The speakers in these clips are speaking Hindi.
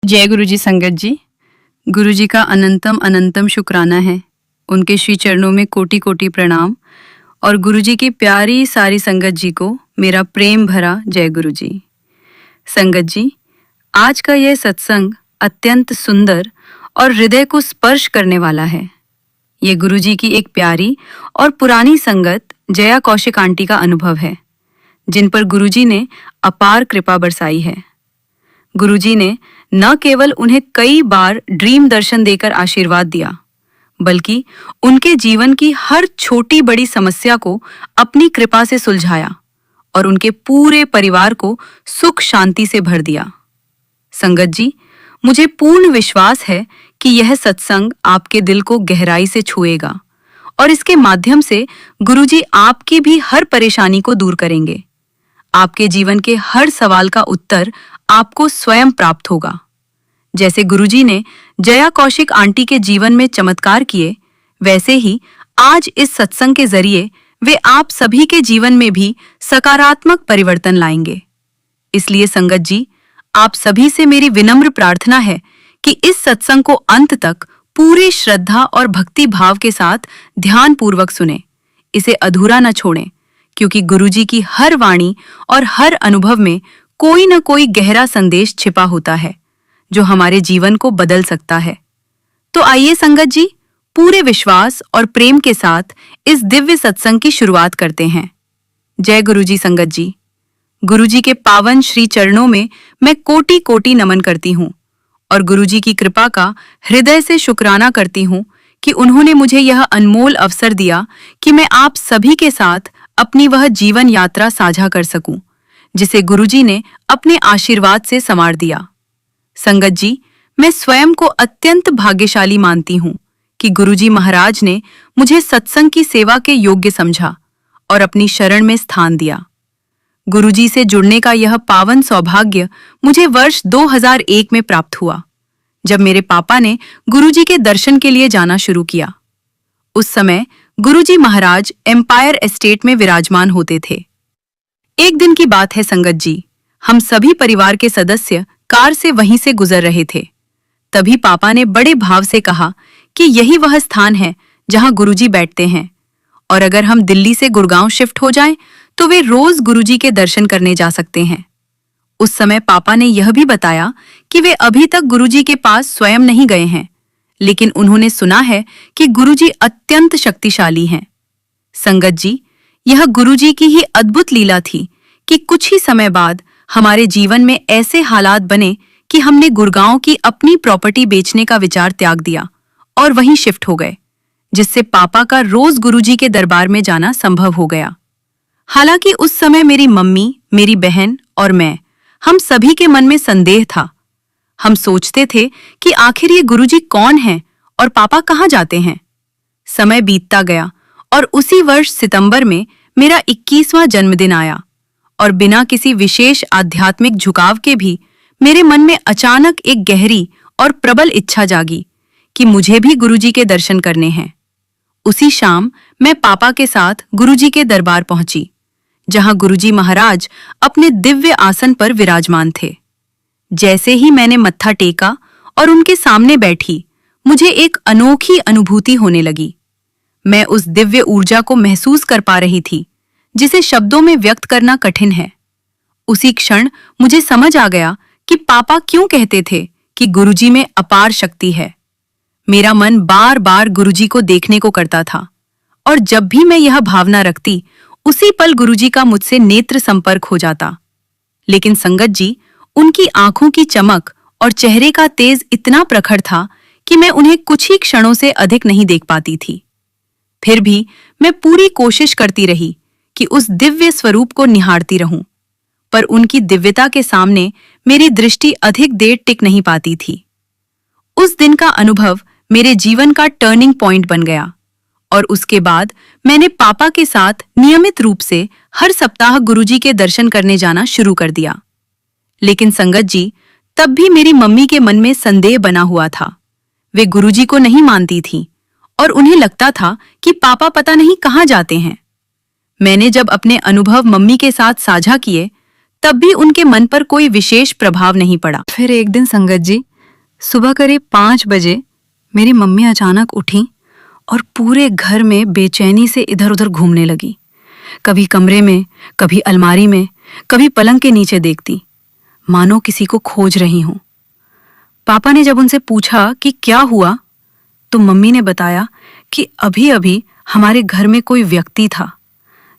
जय गुरु जी संगत जी। गुरु जी का अनंतम अनंतम शुक्राना है। उनके श्री चरणों में कोटि कोटि प्रणाम और गुरु जी की प्यारी सारी संगत जी को मेरा प्रेम भरा जय गुरु जी। संगत जी, आज का यह सत्संग अत्यंत सुंदर और हृदय को स्पर्श करने वाला है। ये गुरु जी की एक प्यारी और पुरानी संगत जया कौशिक आंटी का अनुभव है, जिन पर गुरु जी ने अपार कृपा बरसाई है। गुरुजी ने न केवल उन्हें कई बार ड्रीम दर्शन देकर आशीर्वाद दिया, बल्कि उनके जीवन की हर छोटी बड़ी समस्या को अपनी कृपा से सुलझाया और उनके पूरे परिवार को सुख शांति से भर दिया। संगत जी, मुझे पूर्ण विश्वास है कि यह सत्संग आपके दिल को गहराई से छुएगा और इसके माध्यम से गुरुजी आपकी भी हर परेशानी को दूर करेंगे। आपके जीवन के हर सवाल का उत्तर आपको स्वयं प्राप्त होगा। जैसे गुरुजी ने जया कौशिक आंटी के जीवन में चमत्कार किए, वैसे ही आज इस सत्संग के जरिए वे आप सभी के जीवन में भी सकारात्मक परिवर्तन लाएंगे। इसलिए संगत जी, आप सभी से मेरी विनम्र प्रार्थना है कि इस सत्संग को अंत तक पूरे श्रद्धा और भक्ति भाव के साथ ध्यानपूर्वक सुने। इसे अधूरा न छोड़ें, क्योंकि गुरुजी की हर वाणी और हर अनुभव में कोई न कोई गहरा संदेश छिपा होता है, जो हमारे जीवन को बदल सकता है। तो आइए संगत जी, पूरे विश्वास और प्रेम के साथ इस दिव्य सत्संग की शुरुआत करते हैं। जय गुरुजी संगत जी। गुरुजी के पावन श्री चरणों में मैं कोटि कोटि नमन करती हूँ और गुरुजी की कृपा का हृदय से शुक्राना करती हूँ कि उन्होंने मुझे यह अनमोल अवसर दिया कि मैं आप सभी के साथ अपनी वह जीवन यात्रा साझा कर सकूं, जिसे गुरुजी ने अपने आशीर्वाद से संवार दिया। संगत जी, मैं स्वयं को अत्यंत भाग्यशाली मानती हूँ कि गुरुजी महाराज ने मुझे सत्संग की सेवा के योग्य समझा और अपनी शरण में स्थान दिया। गुरुजी से जुड़ने का यह पावन सौभाग्य मुझे वर्ष 2001 में प्राप्त हुआ, जब मेरे पापा ने गुरुजी के दर्शन के लिए जाना शुरू किया। उस समय गुरुजी महाराज एम्पायर एस्टेट में विराजमान होते थे। एक दिन की बात है संगत जी, हम सभी परिवार के सदस्य कार से वहीं से गुजर रहे थे। तभी पापा ने बड़े भाव से कहा कि यही वह स्थान है जहां गुरुजी बैठते हैं और अगर हम दिल्ली से गुड़गांव शिफ्ट हो जाएं तो वे रोज गुरुजी के दर्शन करने जा सकते हैं। उस समय पापा ने यह भी बताया कि वे अभी तक गुरुजी के पास स्वयं नहीं गए हैं, लेकिन उन्होंने सुना है कि गुरुजी अत्यंत शक्तिशाली हैं। संगत जी, यह गुरुजी की ही अद्भुत लीला थी कि कुछ ही समय बाद हमारे जीवन में ऐसे हालात बने कि हमने गुड़गांव की अपनी प्रॉपर्टी बेचने का विचार त्याग दिया और वहीं शिफ्ट हो गए, जिससे पापा का रोज गुरुजी के दरबार में जाना संभव हो गया। हालांकि उस समय मेरी मम्मी, मेरी बहन और मैं, हम सभी के मन में संदेह था। हम सोचते थे कि आखिर ये गुरुजी कौन हैं और पापा कहाँ जाते हैं। समय बीतता गया और उसी वर्ष सितंबर में मेरा 21वां जन्मदिन आया और बिना किसी विशेष आध्यात्मिक झुकाव के भी मेरे मन में अचानक एक गहरी और प्रबल इच्छा जागी कि मुझे भी गुरुजी के दर्शन करने हैं। उसी शाम मैं पापा के साथ गुरुजी के दरबार पहुंची, जहां गुरुजी महाराज अपने दिव्य आसन पर विराजमान थे। जैसे ही मैंने मत्था टेका और उनके सामने बैठी, मुझे एक अनोखी अनुभूति होने लगी। मैं उस दिव्य ऊर्जा को महसूस कर पा रही थी, जिसे शब्दों में व्यक्त करना कठिन है। उसी क्षण मुझे समझ आ गया कि पापा क्यों कहते थे कि गुरुजी में अपार शक्ति है। मेरा मन बार बार गुरुजी को देखने को करता था और जब भी मैं यह भावना रखती, उसी पल गुरुजी का मुझसे नेत्र संपर्क हो जाता। लेकिन संगत जी, उनकी आंखों की चमक और चेहरे का तेज इतना प्रखर था कि मैं उन्हें कुछ ही क्षणों से अधिक नहीं देख पाती थी। फिर भी मैं पूरी कोशिश करती रही कि उस दिव्य स्वरूप को निहारती रहूं, पर उनकी दिव्यता के सामने मेरी दृष्टि अधिक देर टिक नहीं पाती थी। उस दिन का अनुभव मेरे जीवन का टर्निंग पॉइंट बन गया और उसके बाद मैंने पापा के साथ नियमित रूप से हर सप्ताह गुरुजी के दर्शन करने जाना शुरू कर दिया। लेकिन संगत जी, तब भी मेरी मम्मी के मन में संदेह बना हुआ था। वे गुरुजी को नहीं मानती थीं और उन्हें लगता था कि पापा पता नहीं कहाँ जाते हैं। मैंने जब अपने अनुभव मम्मी के साथ साझा किए, तब भी उनके मन पर कोई विशेष प्रभाव नहीं पड़ा। फिर एक दिन संगत जी, सुबह करीब 5 बजे मेरी मम्मी अचानक उठी और पूरे घर में बेचैनी से इधर उधर घूमने लगी। कभी कमरे में, कभी अलमारी में, कभी पलंग के नीचे देखती, मानो किसी को खोज रही हूं। पापा ने जब उनसे पूछा कि क्या हुआ, तो मम्मी ने बताया कि अभी अभी हमारे घर में कोई व्यक्ति था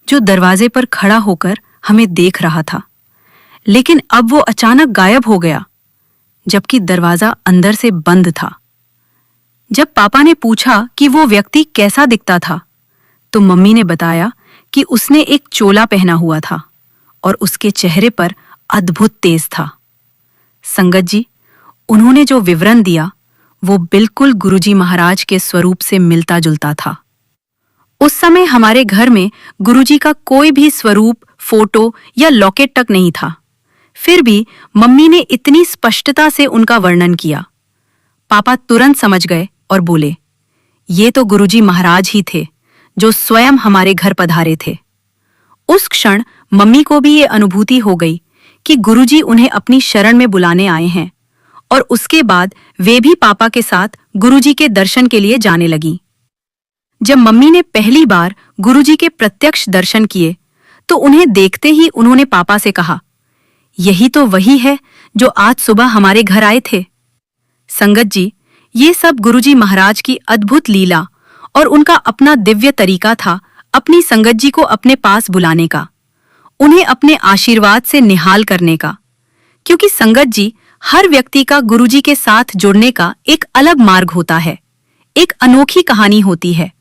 जो दरवाजे पर खड़ा होकर हमें देख रहा था, लेकिन अब वो अचानक गायब हो गया, जबकि दरवाजा अंदर से बंद था। जब पापा ने पूछा कि वो व्यक्ति कैसा दिखता था, तो मम्मी ने बताया कि उसने एक चोला पहना हुआ था और उसके चेहरे पर अद्भुत तेज था। संगत जी, उन्होंने जो विवरण दिया वो बिल्कुल गुरुजी महाराज के स्वरूप से मिलता जुलता था। उस समय हमारे घर में गुरुजी का कोई भी स्वरूप, फोटो या लॉकेट तक नहीं था। फिर भी मम्मी ने इतनी स्पष्टता से उनका वर्णन किया। पापा तुरंत समझ गए और बोले, ये तो गुरुजी महाराज ही थे जो स्वयं हमारे घर पधारे थे। उस क्षण मम्मी को भी ये अनुभूति हो गई कि गुरुजी उन्हें अपनी शरण में बुलाने आए हैं, और उसके बाद वे भी पापा के साथ गुरुजी के दर्शन के लिए जाने लगी। जब मम्मी ने पहली बार गुरुजी के प्रत्यक्ष दर्शन किए, तो उन्हें देखते ही उन्होंने पापा से कहा, यही तो वही है जो आज सुबह हमारे घर आए थे। संगत जी, ये सब गुरुजी महाराज की अद्भुत लीला और उनका अपना दिव्य तरीका था अपनी संगत जी को अपने पास बुलाने का, उन्हें अपने आशीर्वाद से निहाल करने का। क्योंकि संगत जी, हर व्यक्ति का गुरुजी के साथ जुड़ने का एक अलग मार्ग होता है, एक अनोखी कहानी होती है,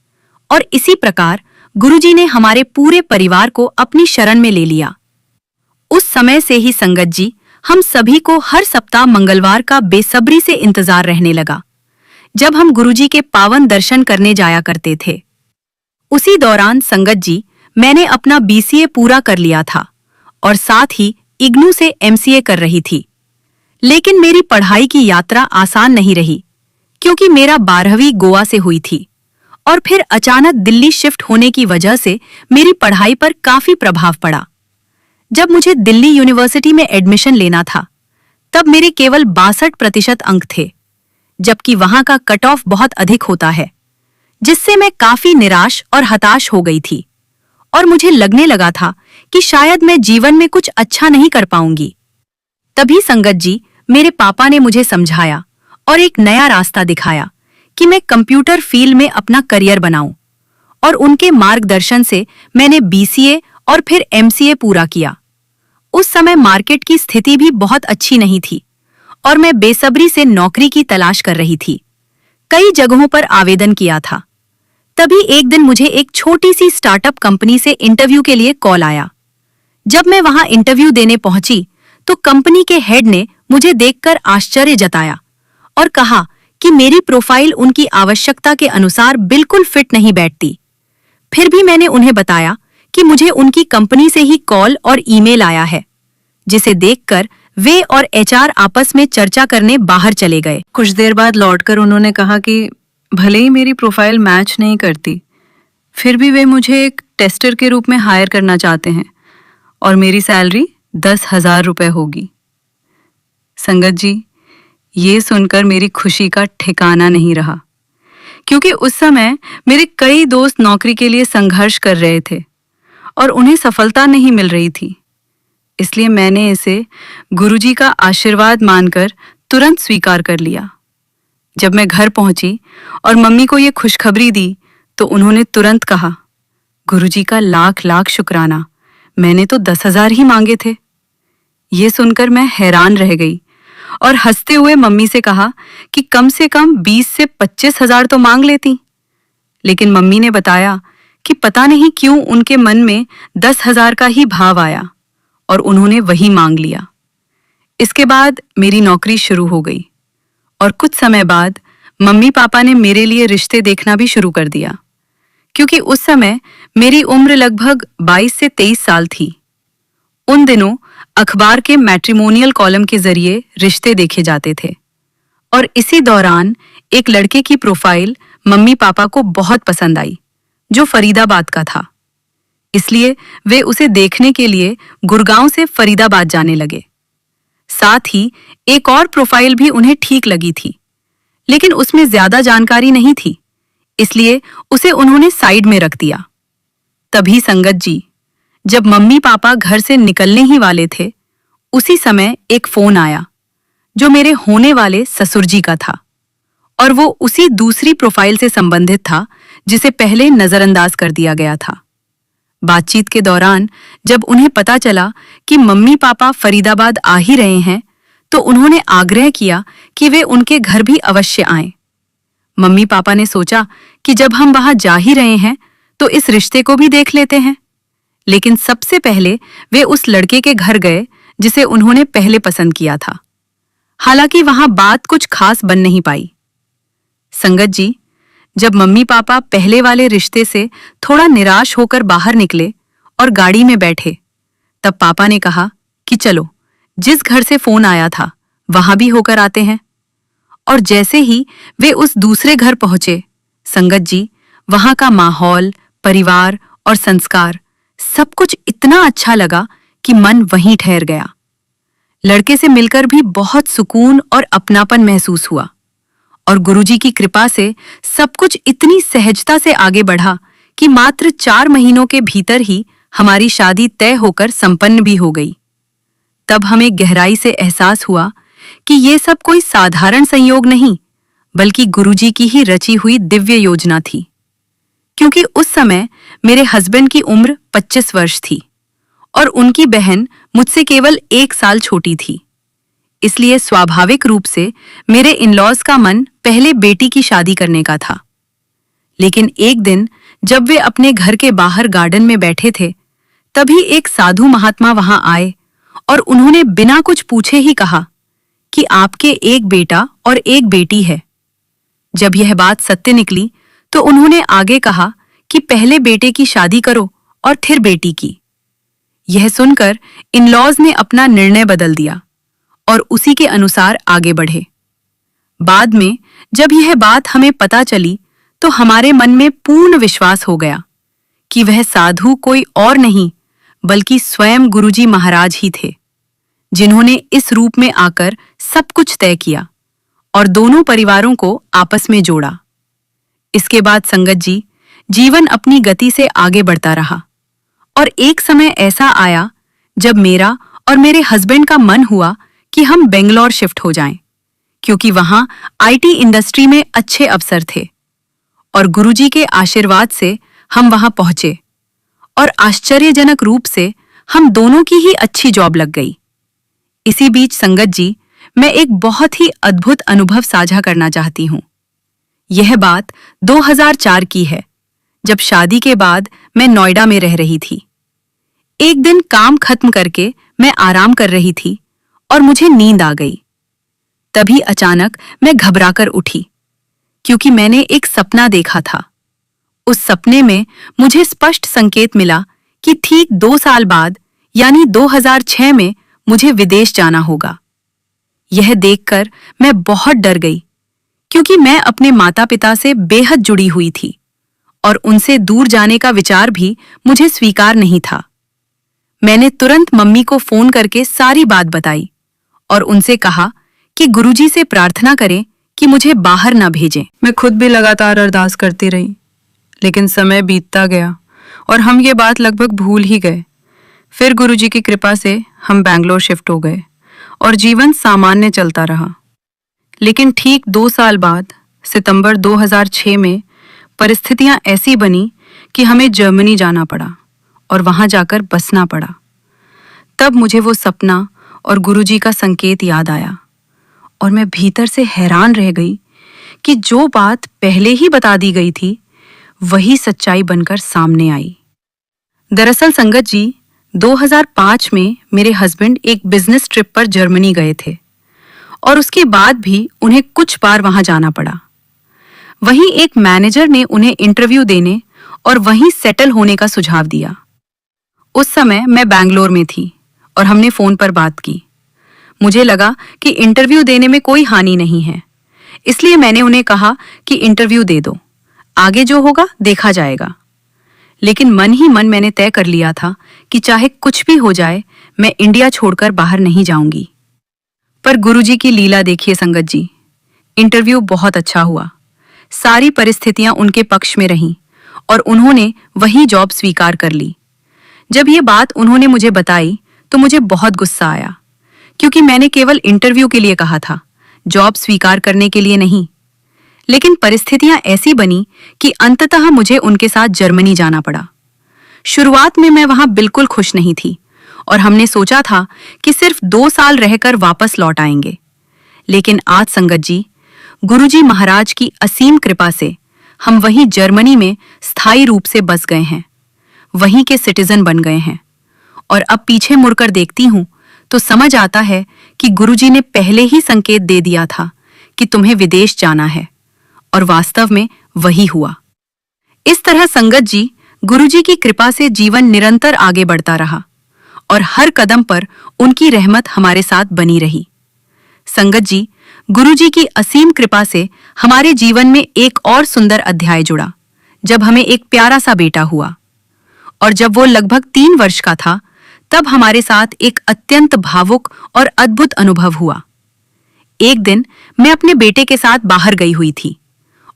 और इसी प्रकार गुरुजी ने हमारे पूरे परिवार को अपनी शरण में ले लिया। उस समय से ही संगत जी, हम सभी को हर सप्ताह मंगलवार का बेसब्री से इंतजार रहने लगा, जब हम गुरुजी के पावन दर्शन करने जाया करते थे। उसी दौरान संगत जी, मैंने अपना BCA पूरा कर लिया था और साथ ही इग्नू से MCA कर रही थी। लेकिन मेरी पढ़ाई की यात्रा आसान नहीं रही, क्योंकि मेरा 12वीं गोवा से हुई थी और फिर अचानक दिल्ली शिफ्ट होने की वजह से मेरी पढ़ाई पर काफी प्रभाव पड़ा। जब मुझे दिल्ली यूनिवर्सिटी में एडमिशन लेना था, तब मेरे केवल 62% अंक थे, जबकि वहां का कट ऑफ बहुत अधिक होता है, जिससे मैं काफी निराश और हताश हो गई थी और मुझे लगने लगा था कि शायद मैं जीवन में कुछ अच्छा नहीं कर पाऊंगी। तभी संगत जी, मेरे पापा ने मुझे समझाया और एक नया रास्ता दिखाया कि मैं कंप्यूटर फील्ड में अपना करियर बनाऊं, और उनके मार्गदर्शन से मैंने BCA और फिर MCA पूरा किया। उस समय मार्केट की स्थिति भी बहुत अच्छी नहीं थी और मैं बेसब्री से नौकरी की तलाश कर रही थी। कई जगहों पर आवेदन किया था। तभी एक दिन मुझे एक छोटी सी स्टार्टअप कंपनी से इंटरव्यू के लिए कॉल आया। जब मैं वहां इंटरव्यू देने पहुंची, तो कंपनी के हेड ने मुझे देखकर आश्चर्य जताया और कहा कि मेरी प्रोफाइल उनकी आवश्यकता के अनुसार बिल्कुल फिट नहीं बैठती। फिर भी मैंने उन्हें बताया कि मुझे उनकी कंपनी से ही कॉल और ईमेल आया है, जिसे देखकर वे और HR आपस में चर्चा करने बाहर चले गए। कुछ देर बाद लौटकर उन्होंने कहा कि भले ही मेरी प्रोफाइल मैच नहीं करती, फिर भी वे मुझे एक टेस्टर के रूप में हायर करना चाहते हैं और मेरी सैलरी 10,000 रुपए होगी। संगत जी, ये सुनकर मेरी खुशी का ठिकाना नहीं रहा, क्योंकि उस समय मेरे कई दोस्त नौकरी के लिए संघर्ष कर रहे थे और उन्हें सफलता नहीं मिल रही थी। इसलिए मैंने इसे गुरुजी का आशीर्वाद मानकर तुरंत स्वीकार कर लिया। जब मैं घर पहुंची और मम्मी को ये खुशखबरी दी, तो उन्होंने तुरंत कहा, गुरुजी का लाख लाख शुक्राना, मैंने तो 10,000 ही मांगे थे। ये सुनकर मैं हैरान रह गई और हंसते हुए मम्मी से कहा कि कम से कम 20 से 25,000 तो मांग लेती। लेकिन मम्मी ने बताया कि पता नहीं क्यों उनके मन में 10,000 का ही भाव आया और उन्होंने वही मांग लिया। इसके बाद मेरी नौकरी शुरू हो गई और कुछ समय बाद मम्मी पापा ने मेरे लिए रिश्ते देखना भी शुरू कर दिया, क्योंकि उस समय मेरी उम्र लगभग 22 से 23 साल थी। उन दिनों अखबार के मैट्रिमोनियल कॉलम के जरिए रिश्ते देखे जाते थे और इसी दौरान एक लड़के की प्रोफाइल मम्मी पापा को बहुत पसंद आई, जो फरीदाबाद का था। इसलिए वे उसे देखने के लिए गुड़गांव से फरीदाबाद जाने लगे। साथ ही एक और प्रोफाइल भी उन्हें ठीक लगी थी, लेकिन उसमें ज्यादा जानकारी नहीं थी, इसलिए उसे उन्होंने साइड में रख दिया। तभी संगत जी, जब मम्मी पापा घर से निकलने ही वाले थे, उसी समय एक फोन आया जो मेरे होने वाले ससुर जी का था, और वो उसी दूसरी प्रोफाइल से संबंधित था जिसे पहले नजरअंदाज कर दिया गया था। बातचीत के दौरान जब उन्हें पता चला कि मम्मी पापा फरीदाबाद आ ही रहे हैं, तो उन्होंने आग्रह किया कि वे उनके घर भी अवश्य आएं। मम्मी पापा ने सोचा कि जब हम वहां जा ही रहे हैं तो इस रिश्ते को भी देख लेते हैं, लेकिन सबसे पहले वे उस लड़के के घर गए जिसे उन्होंने पहले पसंद किया था। हालांकि वहां बात कुछ खास बन नहीं पाई। संगत जी, जब मम्मी पापा पहले वाले रिश्ते से थोड़ा निराश होकर बाहर निकले और गाड़ी में बैठे, तब पापा ने कहा कि चलो, जिस घर से फोन आया था वहां भी होकर आते हैं। और जैसे ही वे उस दूसरे घर पहुंचे, संगत जी, वहां का माहौल, परिवार और संस्कार सब कुछ इतना अच्छा लगा कि मन वहीं ठहर गया। लड़के से मिलकर भी बहुत सुकून और अपनापन महसूस हुआ, और गुरुजी की कृपा से सब कुछ इतनी सहजता से आगे बढ़ा कि मात्र 4 महीनों के भीतर ही हमारी शादी तय होकर संपन्न भी हो गई। तब हमें गहराई से एहसास हुआ कि ये सब कोई साधारण संयोग नहीं, बल्कि गुरुजी की ही रची हुई दिव्य योजना थी। क्योंकि उस समय मेरे हस्बैंड की उम्र 25 वर्ष थी और उनकी बहन मुझसे केवल 1 साल छोटी थी। इसलिए स्वाभाविक रूप से मेरे इन-लॉज का मन पहले बेटी की शादी करने का था। लेकिन एक दिन जब वे अपने घर के बाहर गार्डन में बैठे थे, तभी एक साधु महात्मा वहां आए और उन्होंने बिना कुछ पूछे ही कहा कि आपके एक बेटा और एक बेटी है। जब यह बात सत्य निकली तो उन्होंने आगे कहा कि पहले बेटे की शादी करो और फिर बेटी की। यह सुनकर इन-लॉज ने अपना निर्णय बदल दिया और उसी के अनुसार आगे बढ़े। बाद में जब यह बात हमें पता चली तो हमारे मन में पूर्ण विश्वास हो गया कि वह साधु कोई और नहीं बल्कि स्वयं गुरुजी महाराज ही थे, जिन्होंने इस रूप में आकर सब कुछ तय किया और दोनों परिवारों को आपस में जोड़ा। इसके बाद संगत जी, जीवन अपनी गति से आगे बढ़ता रहा और एक समय ऐसा आया जब मेरा और मेरे हस्बैंड का मन हुआ कि हम बेंगलोर शिफ्ट हो जाएं, क्योंकि वहां आईटी इंडस्ट्री में अच्छे अवसर थे। और गुरुजी के आशीर्वाद से हम वहां पहुंचे और आश्चर्यजनक रूप से हम दोनों की ही अच्छी जॉब लग गई। इसी बीच संगत जी, मैं एक बहुत ही अद्भुत अनुभव साझा करना चाहती हूँ। यह बात 2004 की है, जब शादी के बाद मैं नोएडा में रह रही थी। एक दिन काम खत्म करके मैं आराम कर रही थी और मुझे नींद आ गई। तभी अचानक मैं घबराकर उठी, क्योंकि मैंने एक सपना देखा था। उस सपने में मुझे स्पष्ट संकेत मिला कि ठीक 2 साल बाद यानी 2006 में मुझे विदेश जाना होगा। यह देखकर मैं बहुत डर गई, क्योंकि मैं अपने माता पिता से बेहद जुड़ी हुई थी और उनसे दूर जाने का विचार भी मुझे स्वीकार नहीं था। मैंने तुरंत मम्मी को फोन करके सारी बात बताई और उनसे कहा कि गुरुजी से प्रार्थना करें कि मुझे बाहर न भेजें। मैं खुद भी लगातार अरदास करती रही, लेकिन समय बीतता गया और हम ये बात लगभग भूल ही गए। फिर गुरुजी की कृपा से हम बैंगलोर शिफ्ट हो गए और जीवन सामान्य चलता रहा। लेकिन ठीक 2 साल बाद सितंबर 2006 में परिस्थितियां ऐसी बनी कि हमें जर्मनी जाना पड़ा और वहां जाकर बसना पड़ा। तब मुझे वो सपना और गुरुजी का संकेत याद आया और मैं भीतर से हैरान रह गई कि जो बात पहले ही बता दी गई थी वही सच्चाई बनकर सामने आई। दरअसल संगत जी, 2005 में मेरे हस्बैंड एक बिजनेस ट्रिप पर जर्मनी गए थे और उसके बाद भी उन्हें कुछ बार वहां जाना पड़ा। वहीं एक मैनेजर ने उन्हें इंटरव्यू देने और वहीं सेटल होने का सुझाव दिया। उस समय मैं बैंगलोर में थी और हमने फोन पर बात की। मुझे लगा कि इंटरव्यू देने में कोई हानि नहीं है, इसलिए मैंने उन्हें कहा कि इंटरव्यू दे दो, आगे जो होगा देखा जाएगा। लेकिन मन ही मन मैंने तय कर लिया था कि चाहे कुछ भी हो जाए, मैं इंडिया छोड़कर बाहर नहीं जाऊंगी। पर गुरुजी की लीला देखिए संगत जी। इंटरव्यू बहुत अच्छा हुआ, सारी परिस्थितियां उनके पक्ष में रहीं और उन्होंने वही जॉब स्वीकार कर ली। जब ये बात उन्होंने मुझे बताई तो मुझे बहुत गुस्सा आया, क्योंकि मैंने केवल इंटरव्यू के लिए कहा था, जॉब स्वीकार करने के लिए नहीं। लेकिन परिस्थितियां ऐसी बनी कि अंततः मुझे उनके साथ जर्मनी जाना पड़ा। शुरुआत में मैं वहां बिल्कुल खुश नहीं थी और हमने सोचा था कि सिर्फ 2 साल रहकर वापस लौट आएंगे। लेकिन आज संगत जी, गुरुजी महाराज की असीम कृपा से हम वहीं जर्मनी में स्थायी रूप से बस गए हैं, वहीं के सिटीजन बन गए हैं। और अब पीछे मुड़कर देखती हूं तो समझ आता है कि गुरुजी ने पहले ही संकेत दे दिया था कि तुम्हें विदेश जाना है, और वास्तव में वही हुआ। इस तरह संगत जी, गुरुजी की कृपा से जीवन निरंतर आगे बढ़ता रहा और हर कदम पर उनकी रहमत हमारे साथ बनी रही। संगत जी, गुरुजी की असीम कृपा से हमारे जीवन में एक और सुंदर अध्याय जुड़ा, जब हमें एक प्यारा सा बेटा हुआ। और जब वो लगभग 3 वर्ष का था, तब हमारे साथ एक अत्यंत भावुक और अद्भुत अनुभव हुआ। एक दिन मैं अपने बेटे के साथ बाहर गई हुई थी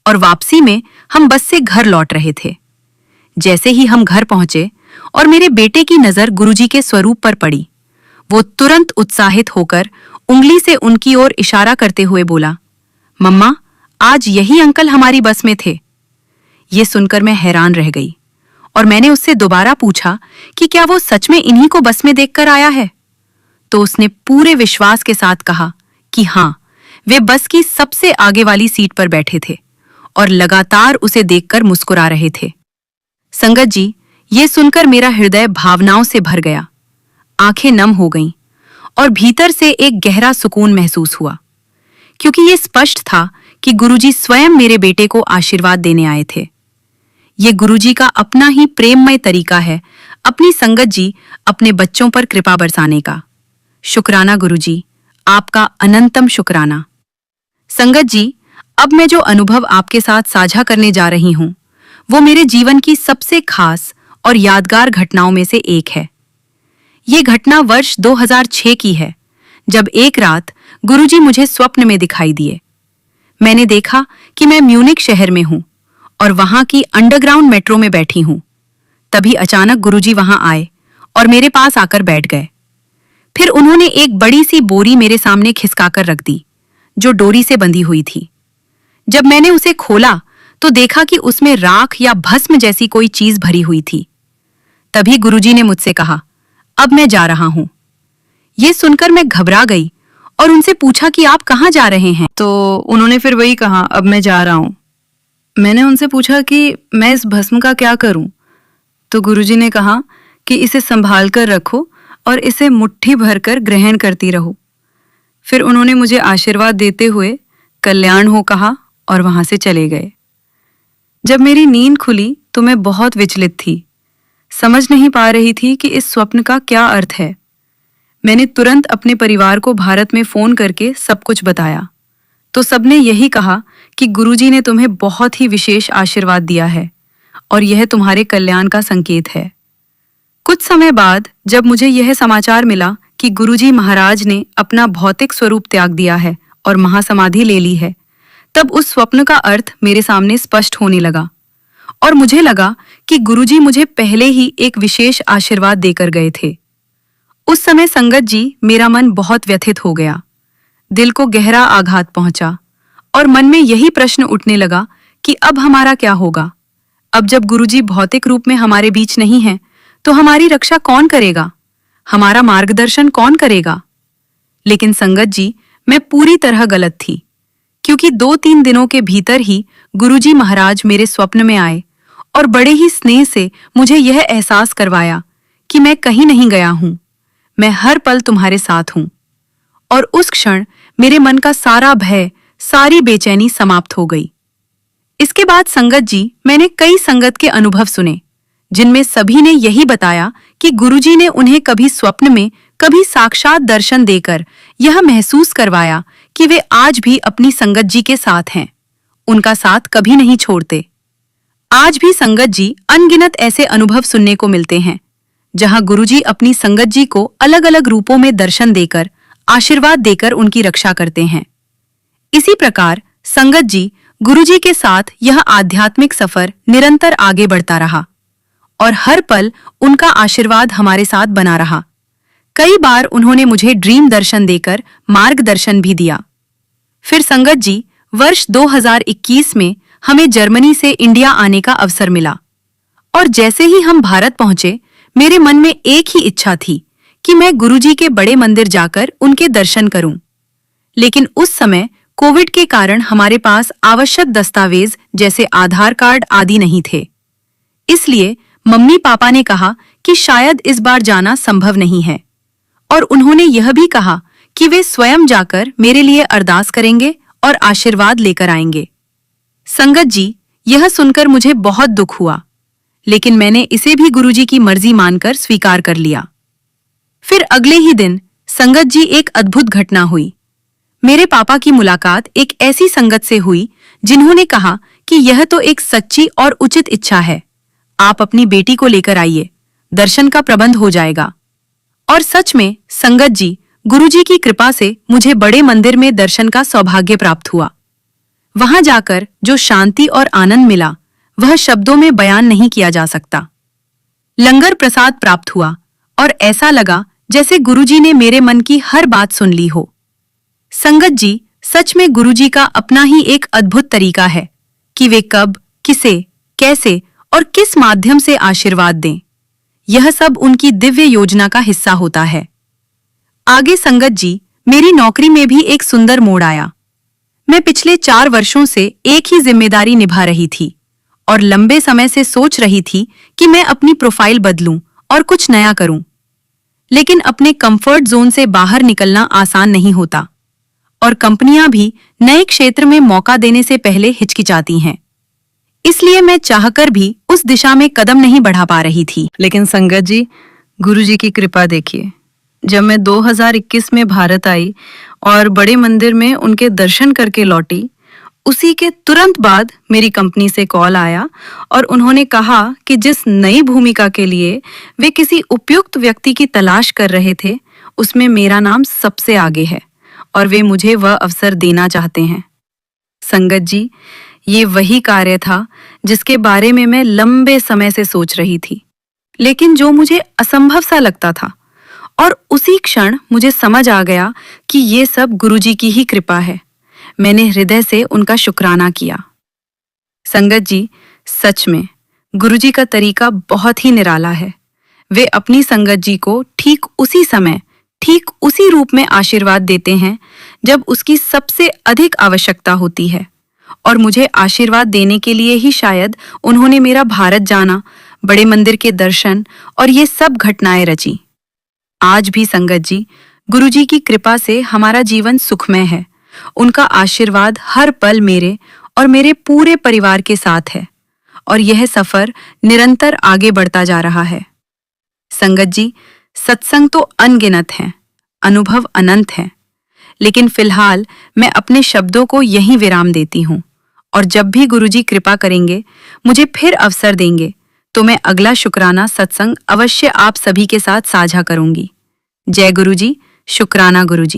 और वापसी में हम बस से घर लौट रहे थे। जैसे ही हम घर पहुंचे और मेरे बेटे की नजर गुरुजी के स्वरूप पर पड़ी, वो तुरंत उत्साहित होकर उंगली से उनकी ओर इशारा करते हुए बोला, मम्मा, आज यही अंकल हमारी बस में थे। ये सुनकर मैं हैरान रह गई और मैंने उससे दोबारा पूछा कि क्या वो सच में इन्हीं को बस में देखकर आया है। तो उसने पूरे विश्वास के साथ कहा कि हाँ, वे बस की सबसे आगे वाली सीट पर बैठे थे और लगातार उसे देखकर मुस्कुरा रहे थे। संगत जी, ये सुनकर मेरा हृदय भावनाओं से भर गया, आंखें नम हो गईं और भीतर से एक गहरा सुकून महसूस हुआ, क्योंकि ये स्पष्ट था कि गुरुजी स्वयं मेरे बेटे को आशीर्वाद देने आए थे। ये गुरुजी का अपना ही प्रेममय तरीका है अपनी संगत जी, अपने बच्चों पर कृपा बरसाने का। शुक्राना गुरुजी, आपका अनंतम शुक्राना। संगत जी, अब मैं जो अनुभव आपके साथ साझा करने जा रही हूं, वो मेरे जीवन की सबसे खास और यादगार घटनाओं में से एक है। ये घटना वर्ष 2006 की है, जब एक रात गुरुजी मुझे स्वप्न में दिखाई दिए। मैंने देखा कि मैं म्यूनिक शहर में हूं और वहां की अंडरग्राउंड मेट्रो में बैठी हूं। तभी अचानक गुरुजी वहां आए और मेरे पास आकर बैठ गए। फिर उन्होंने एक बड़ी सी बोरी मेरे सामने खिसकाकर रख दी, जो डोरी से बंधी हुई थी। जब मैंने उसे खोला तो देखा कि उसमें राख या भस्म जैसी कोई चीज भरी हुई थी। तभी गुरुजी ने मुझसे कहा, अब मैं जा रहा हूं। ये सुनकर मैं घबरा गई और उनसे पूछा कि आप कहाँ जा रहे हैं। तो उन्होंने फिर वही कहा, अब मैं जा रहा हूं। मैंने उनसे पूछा कि मैं इस भस्म का क्या करूं। तो गुरुजी ने कहा कि इसे संभाल कर रखो और इसे मुट्ठी भरकर ग्रहण करती रहो। फिर उन्होंने मुझे आशीर्वाद देते हुए कल्याण हो कहा और वहां से चले गए। जब मेरी नींद खुली तो मैं बहुत विचलित थी, समझ नहीं पा रही थी कि इस स्वप्न का क्या अर्थ है। मैंने तुरंत अपने परिवार को भारत में फोन करके सब कुछ बताया, तो सबने यही कहा कि गुरुजी ने तुम्हें बहुत ही विशेष आशीर्वाद दिया है और यह तुम्हारे कल्याण का संकेत है। कुछ समय बाद जब मुझे यह समाचार मिला कि गुरुजी महाराज ने अपना भौतिक स्वरूप त्याग दिया है और महासमाधि ले ली है, तब उस स्वप्न का अर्थ मेरे सामने स्पष्ट होने लगा और मुझे लगा कि गुरुजी मुझे पहले ही एक विशेष आशीर्वाद देकर गए थे। उस समय संगत जी, मेरा मन बहुत व्यथित हो गया, दिल को गहरा आघात पहुंचा और मन में यही प्रश्न उठने लगा कि अब हमारा क्या होगा। अब जब गुरुजी भौतिक रूप में हमारे बीच नहीं हैं, तो हमारी रक्षा कौन करेगा, हमारा मार्गदर्शन कौन करेगा। लेकिन संगत जी, मैं पूरी तरह गलत थी, क्योंकि 2-3 दिनों के भीतर ही गुरुजी महाराज मेरे स्वप्न में आए और बड़े ही स्नेह से मुझे यह एहसास करवाया कि मैं कहीं नहीं गया हूं, मैं हर पल तुम्हारे साथ हूं। और उस क्षण मेरे मन का सारा भय, सारी बेचैनी समाप्त हो गई। इसके बाद संगत जी, मैंने कई संगत के अनुभव सुने, जिनमें सभी ने यही बताया कि गुरुजी ने उन्हें कभी स्वप्न में, कभी साक्षात दर्शन देकर यह महसूस करवाया कि वे आज भी अपनी संगत जी के साथ हैं, उनका साथ कभी नहीं छोड़ते। आज भी संगत जी, अनगिनत ऐसे अनुभव सुनने को मिलते हैं, जहां गुरुजी अपनी संगत जी को अलग अलग रूपों में दर्शन देकर आशीर्वाद देकर उनकी रक्षा करते हैं। इसी प्रकार संगत जी गुरुजी के साथ यह आध्यात्मिक सफर निरंतर आगे बढ़ता रहा और हर पल उनका आशीर्वाद हमारे साथ बना रहा। कई बार उन्होंने मुझे ड्रीम दर्शन देकर मार्गदर्शन भी दिया। फिर संगत जी वर्ष 2021 में हमें जर्मनी से इंडिया आने का अवसर मिला और जैसे ही हम भारत पहुंचे मेरे मन में एक ही इच्छा थी कि मैं गुरुजी के बड़े मंदिर जाकर उनके दर्शन करूं। लेकिन उस समय कोविड के कारण हमारे पास आवश्यक दस्तावेज जैसे आधार कार्ड आदि नहीं थे। इसलिए मम्मी पापा ने कहा कि शायद इस बार जाना संभव नहीं है और उन्होंने यह भी कहा कि वे स्वयं जाकर मेरे लिए अरदास करेंगे और आशीर्वाद लेकर आएंगे। संगत जी यह सुनकर मुझे बहुत दुख हुआ, लेकिन मैंने इसे भी गुरुजी की मर्जी मानकर स्वीकार कर लिया। फिर अगले ही दिन संगत जी एक अद्भुत घटना हुई। मेरे पापा की मुलाकात एक ऐसी संगत से हुई जिन्होंने कहा कि यह तो एक सच्ची और उचित इच्छा है, आप अपनी बेटी को लेकर आइए, दर्शन का प्रबंध हो जाएगा। और सच में संगत जी गुरुजी की कृपा से मुझे बड़े मंदिर में दर्शन का सौभाग्य प्राप्त हुआ। वहां जाकर जो शांति और आनंद मिला वह शब्दों में बयान नहीं किया जा सकता। लंगर प्रसाद प्राप्त हुआ और ऐसा लगा जैसे गुरुजी ने मेरे मन की हर बात सुन ली हो। संगत जी सच में गुरुजी का अपना ही एक अद्भुत तरीका है कि वे कब, किसे, कैसे और किस माध्यम से आशीर्वाद दें। यह सब उनकी दिव्य योजना का हिस्सा होता है। आगे संगत जी मेरी नौकरी में भी एक सुंदर मोड़ आया। मैं पिछले 4 वर्षों से एक ही जिम्मेदारी निभा रही थी और लंबे समय से सोच रही थी कि मैं अपनी प्रोफाइल बदलूं और कुछ नया करूं। लेकिन अपने कंफर्ट जोन से बाहर निकलना आसान नहीं होता और कंपनियां भी नए क्षेत्र में मौका देने से पहले हिचकिचाती हैं। इसलिए मैं चाहकर भी उस दिशा में कदम नहीं बढ़ा पा रही थी। लेकिन संगत जी गुरुजी की कृपा देखिए, जब मैं 2021 में भारत आई और बड़े मंदिर में उनके दर्शन करके लौटी, उसी के तुरंत बाद मेरी कंपनी से कॉल आया और उन्होंने कहा कि जिस नई भूमिका के लिए वे किसी उपयुक्त व्यक्ति की तलाश कर रहे थे उसमें मेरा नाम सबसे आगे है और वे मुझे वह अवसर देना चाहते हैं। संगत जी ये वही कार्य था जिसके बारे में मैं लंबे समय से सोच रही थी, लेकिन जो मुझे असंभव सा लगता था। और उसी क्षण मुझे समझ आ गया कि ये सब गुरुजी की ही कृपा है। मैंने हृदय से उनका शुक्राना किया। संगत जी सच में गुरुजी का तरीका बहुत ही निराला है। वे अपनी संगत जी को ठीक उसी समय, ठीक उसी रूप में आशीर्वाद देते हैं जब उसकी सबसे अधिक आवश्यकता होती है। और मुझे आशीर्वाद देने के लिए ही शायद उन्होंने मेरा भारत जाना, बड़े मंदिर के दर्शन और ये सब घटनाएं रची। आज भी संगत जी गुरुजी की कृपा से हमारा जीवन सुखमय है। उनका आशीर्वाद हर पल मेरे और मेरे पूरे परिवार के साथ है और यह सफर निरंतर आगे बढ़ता जा रहा है। संगत जी सत्संग तो अनगिनत हैं, अनुभव अनंत हैं, लेकिन फिलहाल मैं अपने शब्दों को यहीं विराम देती हूँ और जब भी गुरुजी कृपा करेंगे, मुझे फिर अवसर देंगे तो मैं अगला शुक्राना सत्संग अवश्य आप सभी के साथ साझा करूंगी। जय गुरुजी, शुक्राना गुरुजी।